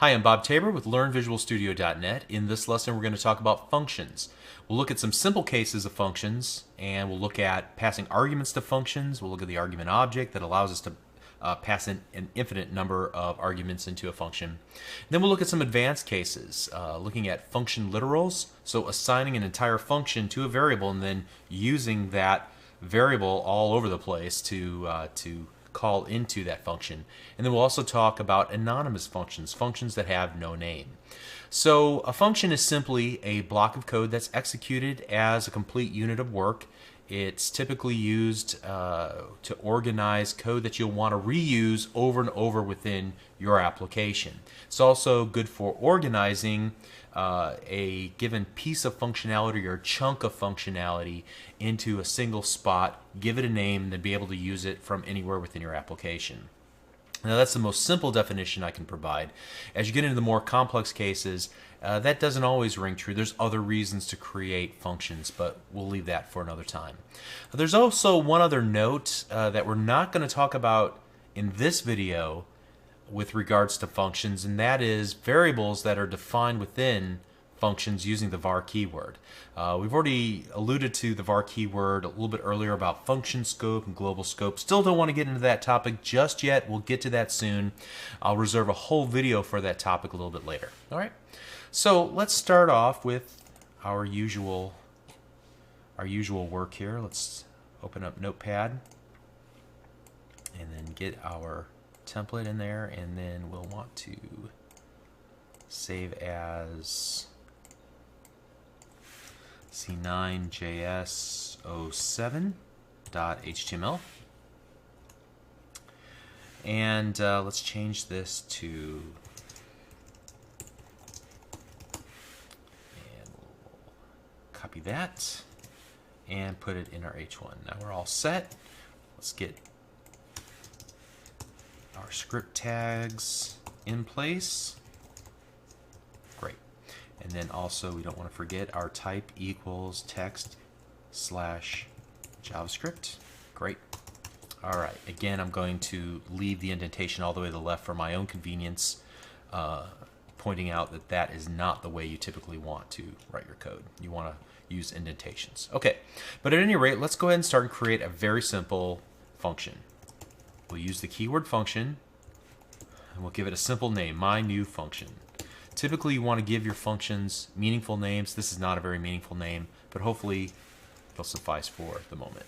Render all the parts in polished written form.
Hi, I'm Bob Tabor with LearnVisualStudio.net. In this lesson, we're going to talk about functions. We'll look at some simple cases of functions, and we'll look at passing arguments to functions. We'll look at the argument object that allows us to pass in an infinite number of arguments into a function. Then we'll look at some advanced cases, looking at function literals, so assigning an entire function to a variable and then using that variable all over the place to call into that function. And then we'll also talk about anonymous functions, functions that have no name. So a function is simply a block of code that's executed as a complete unit of work. It's typically used to organize code that you'll want to reuse over and over within your application. It's also good for organizing a given piece of functionality or chunk of functionality into a single spot, give it a name, and then be able to use it from anywhere within your application. Now that's the most simple definition I can provide. As you get into the more complex cases, that doesn't always ring true. There's other reasons to create functions, but we'll leave that for another time. There's also one other note that we're not going to talk about in this video with regards to functions, and that is variables that are defined within functions using the var keyword. We've already alluded to the var keyword a little bit earlier about function scope and global scope. Still don't want to get into that topic just yet. We'll get to that soon. I'll reserve a whole video for that topic a little bit later. All right. So let's start off with our usual work here. Let's open up Notepad and then get our template in there, and then we'll want to save as c9js07.html, and let's change this to, and we'll copy that and put it in our h1. Now we're all set. Let's get our script tags in place. Great. And then also we don't want to forget our type equals text / JavaScript. Great. All right. Again, I'm going to leave the indentation all the way to the left for my own convenience, pointing out that that is not the way you typically want to write your code. You want to use indentations. Okay. But at any rate, let's go ahead and start and create a very simple function. We'll use the keyword function, and we'll give it a simple name, my new function. Typically, you want to give your functions meaningful names. This is not a very meaningful name, but hopefully it'll suffice for the moment.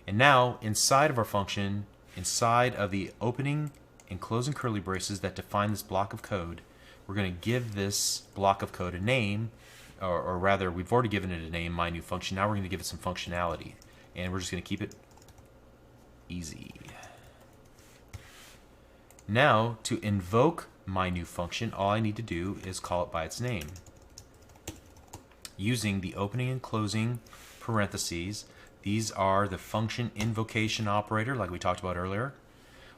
And now, inside of our function, inside of the opening and closing curly braces that define this block of code, we're going to give this block of code a name, or rather, we've already given it a name, my new function. Now we're going to give it some functionality, and we're just going to keep it easy. Now, to invoke my new function, all I need to do is call it by its name. Using the opening and closing parentheses, these are the function invocation operator, like we talked about earlier.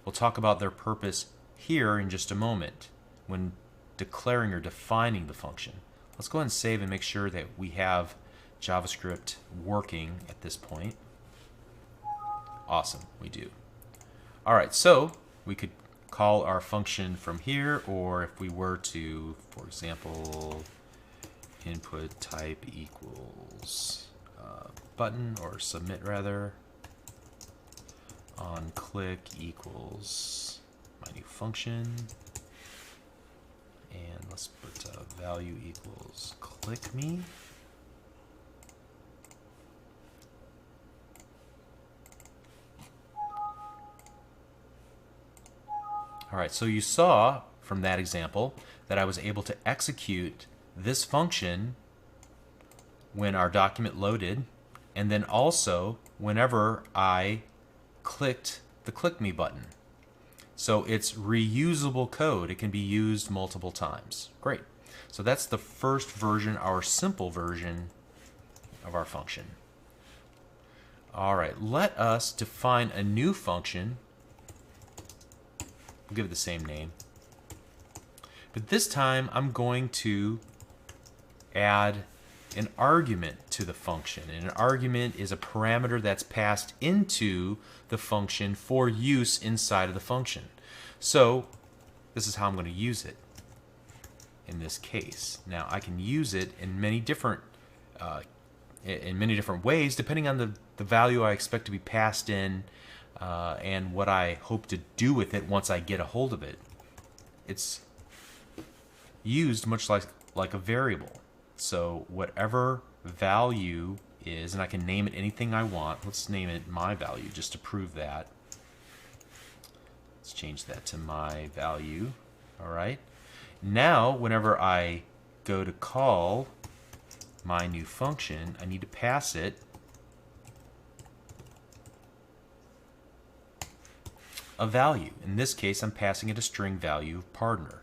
We'll talk about their purpose here in just a moment when declaring or defining the function. Let's go ahead and save and make sure that we have JavaScript working at this point. Awesome, we do. All right, so we could call our function from here, or if we were to, for example, input type equals button, or submit rather, on click equals my new function, and let's put value equals click me. All right, so you saw from that example that I was able to execute this function when our document loaded, and then also whenever I clicked the click me button. So it's reusable code. It can be used multiple times. Great. So that's the first version, our simple version of our function. All right, let us define a new function. We'll give it the same name. But this time I'm going to add an argument to the function. And an argument is a parameter that's passed into the function for use inside of the function. So this is how I'm going to use it. in this case. Now I can use it in many different ways depending on the value I expect to be passed in and what I hope to do with it once I get a hold of it. It's used much like a variable. So whatever value is, and I can name it anything I want. Let's name it my value just to prove that. Let's change that to my value. All right. Now, whenever I go to call my new function, I need to pass it a value. In this case, I'm passing it a string value of partner.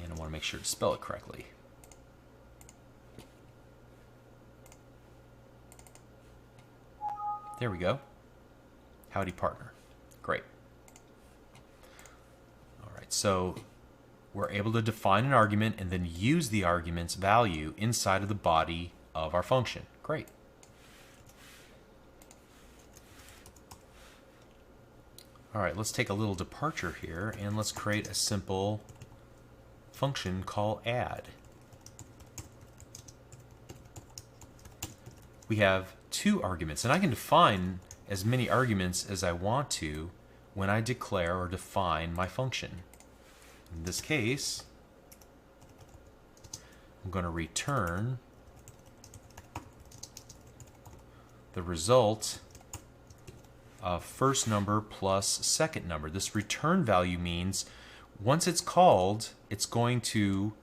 And I want to make sure to spell it correctly. There we go. Howdy partner. Great. All right, so we're able to define an argument and then use the argument's value inside of the body of our function. Great. All right, let's take a little departure here and let's create a simple function called add. We have two arguments, and I can define as many arguments as I want to when I declare or define my function. In this case, I'm going to return the result of first number plus second number. This return value means once it's called, it's going to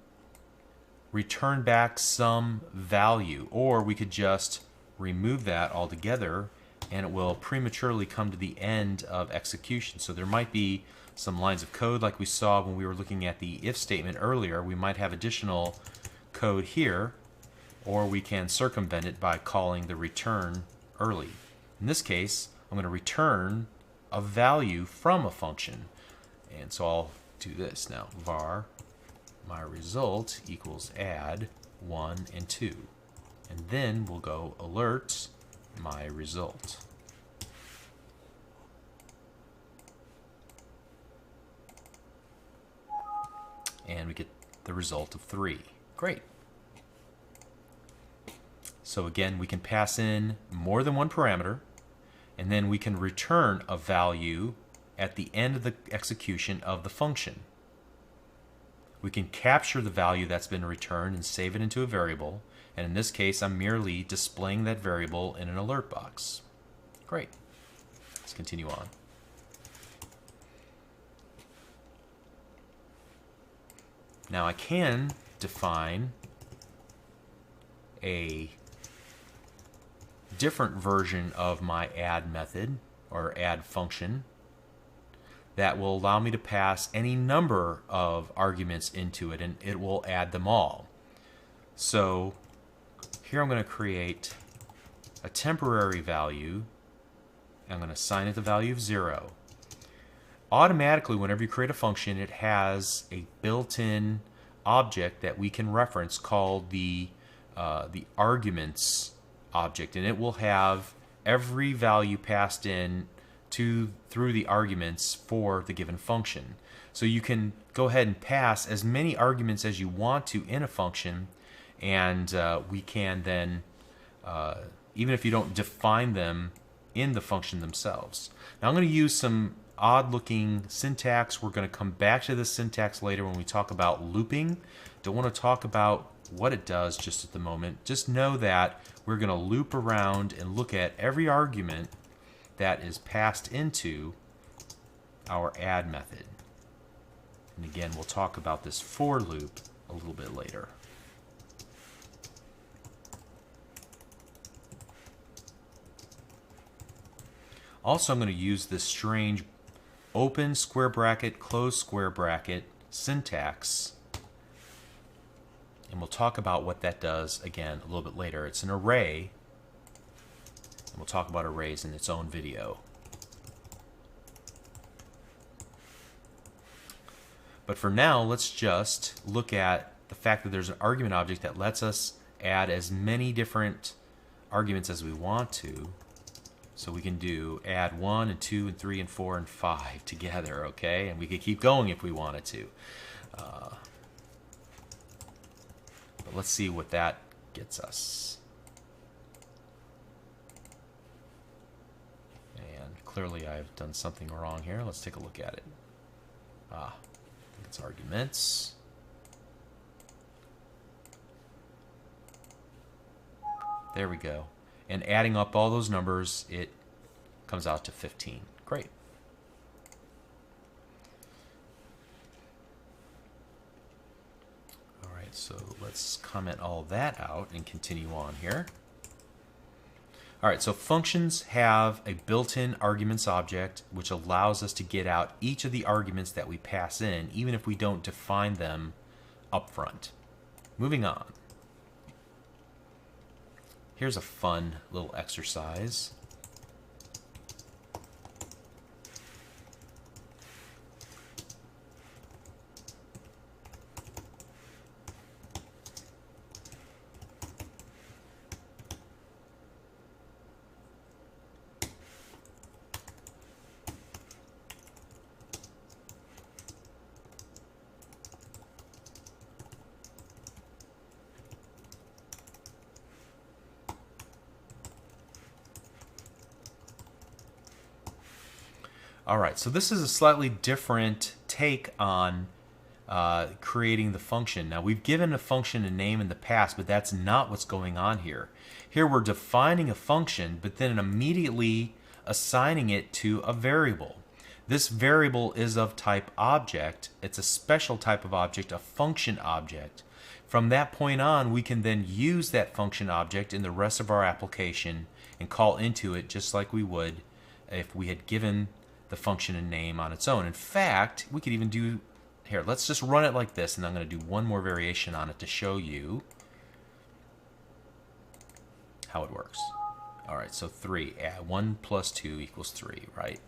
return back some value, or we could just remove that altogether and it will prematurely come to the end of execution. So there might be some lines of code like we saw when we were looking at the if statement earlier. We might have additional code here, or we can circumvent it by calling the return early. In this case, I'm going to return a value from a function. And so I'll do this now. Var my result equals add 1 and 2. And then we'll go alert my result. And we get the result of 3. Great. So again, we can pass in more than one parameter, and then we can return a value at the end of the execution of the function. We can capture the value that's been returned and save it into a variable. And in this case, I'm merely displaying that variable in an alert box. Great. Let's continue on. Now I can define a different version of my add method or add function that will allow me to pass any number of arguments into it, and it will add them all. So here I'm going to create a temporary value. I'm going to assign it the value of 0. Automatically, whenever you create a function, it has a built-in object that we can reference called the arguments object, and it will have every value passed in through the arguments for the given function. So you can go ahead and pass as many arguments as you want to in a function, and we can then, even if you don't define them in the function themselves. Now I'm going to use some odd-looking syntax. We're going to come back to this syntax later when we talk about looping. Don't want to talk about what it does just at the moment. Just know that we're going to loop around and look at every argument that is passed into our add method. And again, we'll talk about this for loop a little bit later. Also, I'm going to use this strange open square bracket, close square bracket syntax. And we'll talk about what that does again a little bit later. It's an array. And we'll talk about arrays in its own video. But for now, let's just look at the fact that there's an argument object that lets us add as many different arguments as we want to. So we can do add 1 and 2 and 3 and 4 and 5 together, okay? And we could keep going if we wanted to. But let's see what that gets us. And clearly I've done something wrong here. Let's take a look at it. I think it's arguments. There we go. And adding up all those numbers, it comes out to 15. Great. All right, so let's comment all that out and continue on here. All right, so functions have a built-in arguments object, which allows us to get out each of the arguments that we pass in, even if we don't define them up front. Moving on. Here's a fun little exercise. All right, so this is a slightly different take on creating the function. Now, we've given a function a name in the past, but that's not what's going on here. Here we're defining a function, but then immediately assigning it to a variable. This variable is of type object. It's a special type of object, a function object. From that point on, we can then use that function object in the rest of our application and call into it just like we would if we had given the function a name on its own. In fact, we could even do, here, let's just run it like this, and I'm going to do one more variation on it to show you how it works. All right, so 3, 1 plus 2 equals 3, right?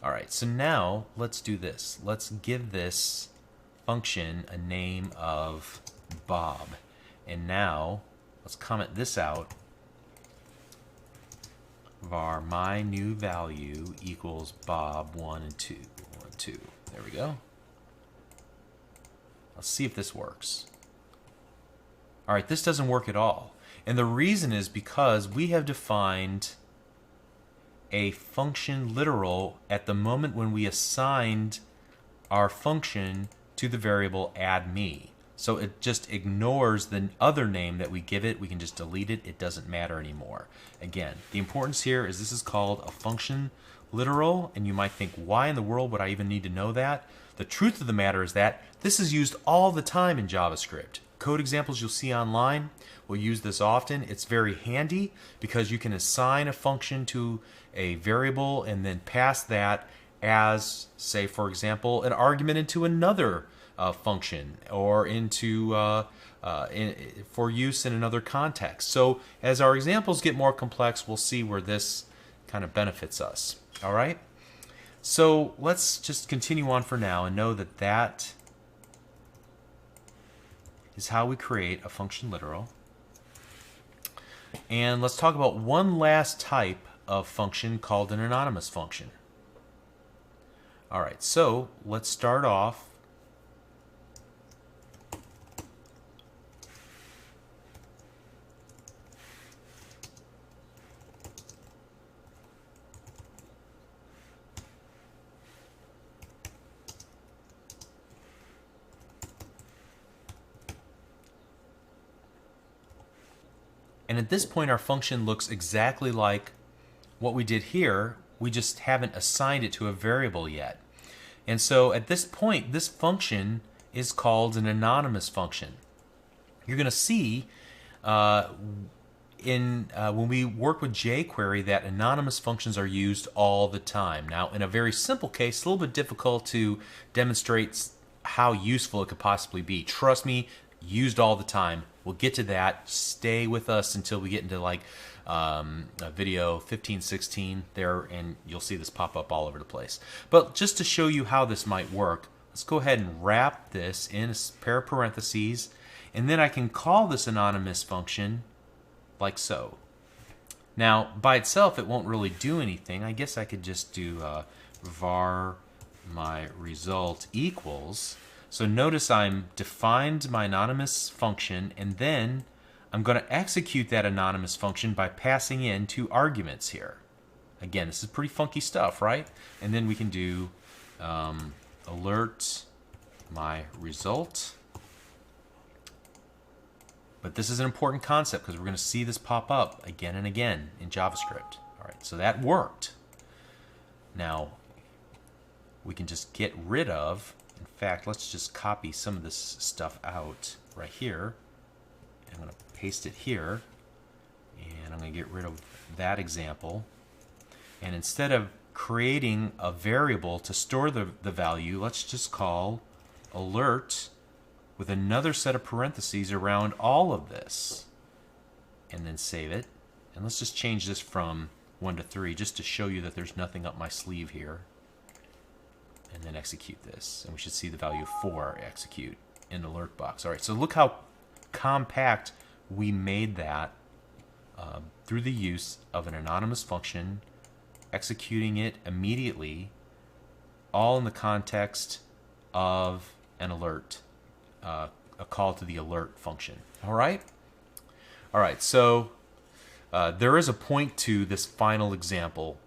All right, so now let's do this. Let's give this function a name of Bob. And now let's comment this out. Var my new value equals Bob 1 and 2. 1, 2. There we go. Let's see if this works. All right, this doesn't work at all. And the reason is because we have defined a function literal at the moment when we assigned our function to the variable add me. So it just ignores the other name that we give it. We can just delete it. It doesn't matter anymore. Again, the importance here is this is called a function literal, and you might think, why in the world would I even need to know that? The truth of the matter is that this is used all the time in JavaScript. Code examples you'll see online will use this often. It's very handy because you can assign a function to a variable and then pass that as, say, for example, an argument into another function or into for use in another context. So as our examples get more complex, we'll see where this kind of benefits us. All right? So let's just continue on for now and know that that is how we create a function literal. And let's talk about one last type of function called an anonymous function. All right, so let's start off and at this point, our function looks exactly like what we did here. We just haven't assigned it to a variable yet. And so at this point, this function is called an anonymous function. You're going to see when we work with jQuery that anonymous functions are used all the time. Now, in a very simple case, it's a little bit difficult to demonstrate how useful it could possibly be. Trust me, used all the time. We'll get to that. Stay with us until we get into like video 15, 16 there, and you'll see this pop up all over the place. But just to show you how this might work, let's go ahead and wrap this in a pair of parentheses, And then I can call this anonymous function like so. Now, by itself, it won't really do anything. I guess I could just do var my result equals. So notice I'm defined my anonymous function, and then I'm going to execute that anonymous function by passing in 2 arguments here. Again, this is pretty funky stuff, right? And then we can do alert my result. But this is an important concept because we're going to see this pop up again and again in JavaScript. All right, so that worked. Now, we can just get rid of, in fact, let's just copy some of this stuff out right here. I'm going to paste it here, and I'm going to get rid of that example. And instead of creating a variable to store the value, let's just call alert with another set of parentheses around all of this, and then save it. And let's just change this from 1 to 3 just to show you that there's nothing up my sleeve here. And then execute this, and we should see the value of 4 execute in the alert box. All right, so look how compact we made that through the use of an anonymous function, executing it immediately, all in the context of an alert. A call to the alert function. All right? All right, so there is a point to this final example.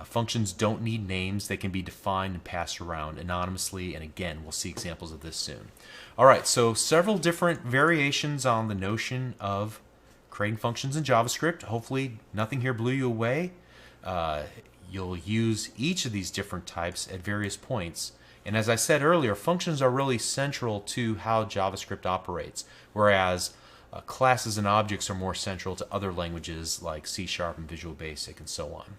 Functions don't need names. They can be defined and passed around anonymously, and again, we'll see examples of this soon. All right, so several different variations on the notion of creating functions in JavaScript. Hopefully nothing here blew you away. You'll use each of these different types at various points. And as I said earlier, functions are really central to how JavaScript operates, whereas classes and objects are more central to other languages like C# and Visual Basic and so on.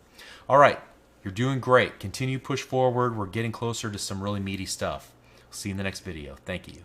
All right, you're doing great. Continue push forward. We're getting closer to some really meaty stuff. See you in the next video. Thank you.